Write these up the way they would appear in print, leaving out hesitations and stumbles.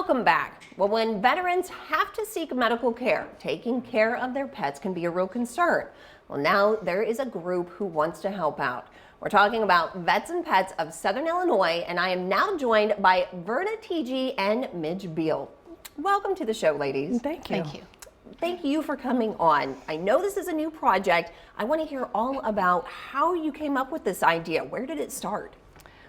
Welcome back. Well, when veterans have to seek medical care, taking care of their pets can be a real concern. Well, now there is a group who wants to help out. We're talking about Vets and Pets of Southern Illinois, and I am now joined by Verna Teege and Midge Beal. Welcome to the show, ladies. Thank you. Thank you. Thank you for coming on. I know this is a new project. I want to hear all about how you came up with this idea. Where did it start?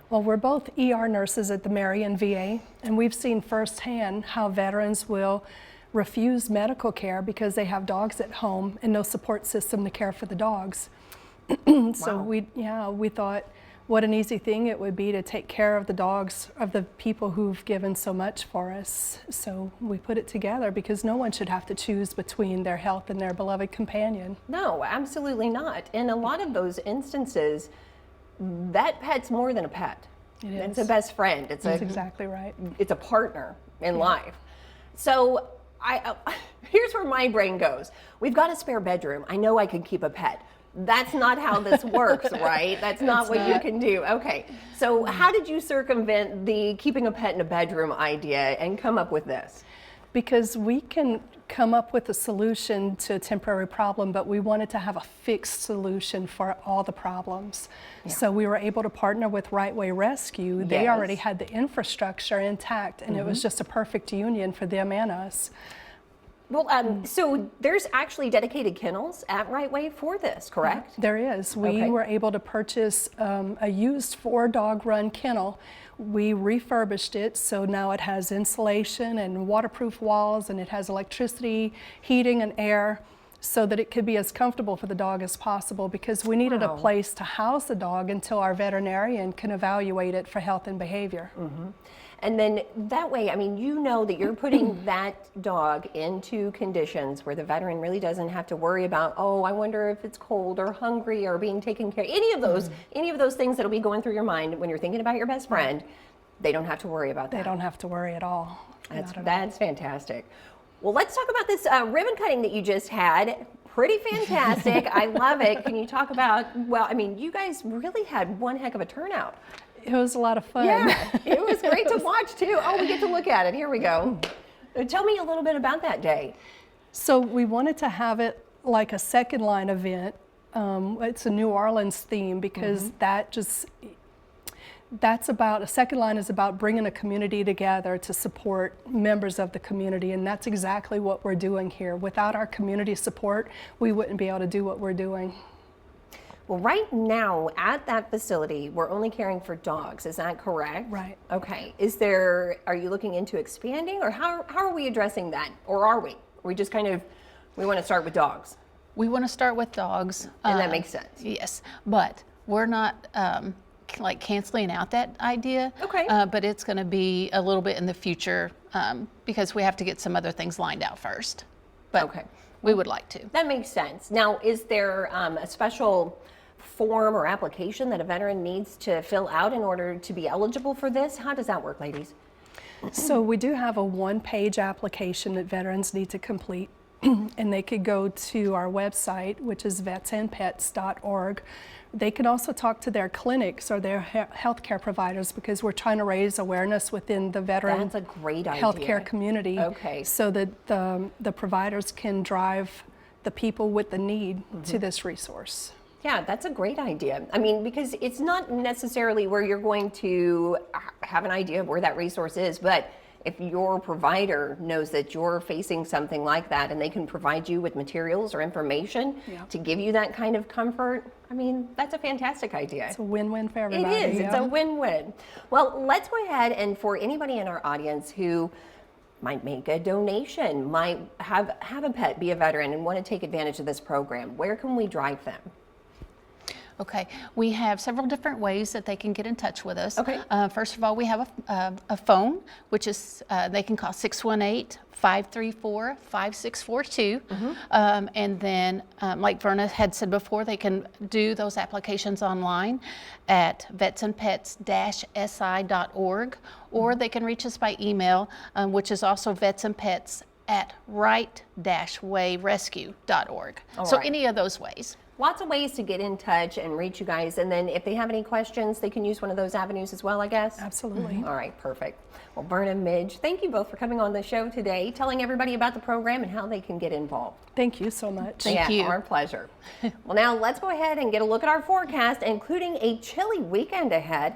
Well, we're both ER nurses at the Marion VA, and we've seen firsthand how veterans will refuse medical care because they have dogs at home and no support system to care for the dogs. So Wow. we thought what an easy thing it would be to take care of the dogs of the people who've given so much for us. So we put it together because no one should have to choose between their health and their beloved companion. No, absolutely not. In a lot of those instances, that pet's more than a pet. It It's is. a best friend. That's exactly right. It's a partner in life. So here's where my brain goes. We've got a spare bedroom. I know I can keep a pet. That's not how this works, right? That's not what you can do. Okay. So how did you circumvent the keeping a pet in a bedroom idea and come up with this? Because we can come up with a solution to a temporary problem, but we wanted to have a fixed solution for all the problems. So we were able to partner with Right Way Rescue. They Yes. already had the infrastructure intact, and it was just a perfect union for them and us. Well, so there's actually dedicated kennels at Right Way for this, correct? There is. We Okay. were able to purchase a used 4-dog run kennel. We refurbished it, so now it has insulation and waterproof walls, and it has electricity, heating, and air, so that it could be as comfortable for the dog as possible, because we needed Wow. a place to house the dog until our veterinarian can evaluate it for health and behavior. And then that way, I mean, you know that you're putting that dog into conditions where the veteran really doesn't have to worry about, oh, I wonder if it's cold or hungry or being taken care of. Any of those things that'll be going through your mind when you're thinking about your best friend, they don't have to worry about that. They don't have to worry at all. Not at all. That's fantastic. Well, let's talk about this ribbon cutting that you just had. Pretty fantastic. I love it. Can you talk about, well, I mean, you guys really had one heck of a turnout. It was a lot of fun. Yeah, it was great to watch too. Oh, we get to look at it. Here we go. Tell me a little bit about that day. So we wanted to have it like a second line event. It's a New Orleans theme because that's about, a second line is about bringing a community together to support members of the community, and that's exactly what we're doing here. Without our community support, we wouldn't be able to do what we're doing. Well, right now at that facility, we're only caring for dogs. Is that correct? Right. Okay. Are you looking into expanding, or how are we addressing that? Or are we? We just kind of, we want to start with dogs. We want to start with dogs. And that makes sense. Yes, but we're not like canceling out that idea. Okay. But it's going to be a little bit in the future because we have to get some other things lined out first. But Okay. we would like to. That makes sense. Now, is there a special form or application that a veteran needs to fill out in order to be eligible for this? How does that work, ladies? So we do have a one-page application that veterans need to complete, and they could go to our website, which is vetsandpets.org. They can also talk to their clinics or their healthcare providers, because we're trying to raise awareness within the veteran That's a great idea. healthcare community, Okay. so that the providers can drive the people with the need to this resource. Yeah, that's a great idea. I mean, because it's not necessarily where you're going to have an idea of where that resource is, but if your provider knows that you're facing something like that and they can provide you with materials or information to give you that kind of comfort, I mean, that's a fantastic idea. It's a win-win for It everybody. is. It's a win-win. Well, let's go ahead, and for anybody in our audience who might make a donation, might have a pet, be a veteran, and want to take advantage of this program, where can we drive them? Okay, we have several different ways that they can get in touch with us. Okay. First of all, we have a phone, which is, they can call 618-534-5642. And then, like Verna had said before, they can do those applications online at vetsandpets-si.org, or they can reach us by email, which is also vetsandpets@right-wayrescue.org. So right. any of those ways. lots of ways to get in touch and reach you guys. And then if they have any questions, they can use one of those avenues as well, I guess. Absolutely. All right, perfect. Well, Verna and Midge, thank you both for coming on the show today, telling everybody about the program and how they can get involved. Thank you so much. Thank you. Our pleasure. Well, now let's go ahead and get a look at our forecast, including a chilly weekend ahead.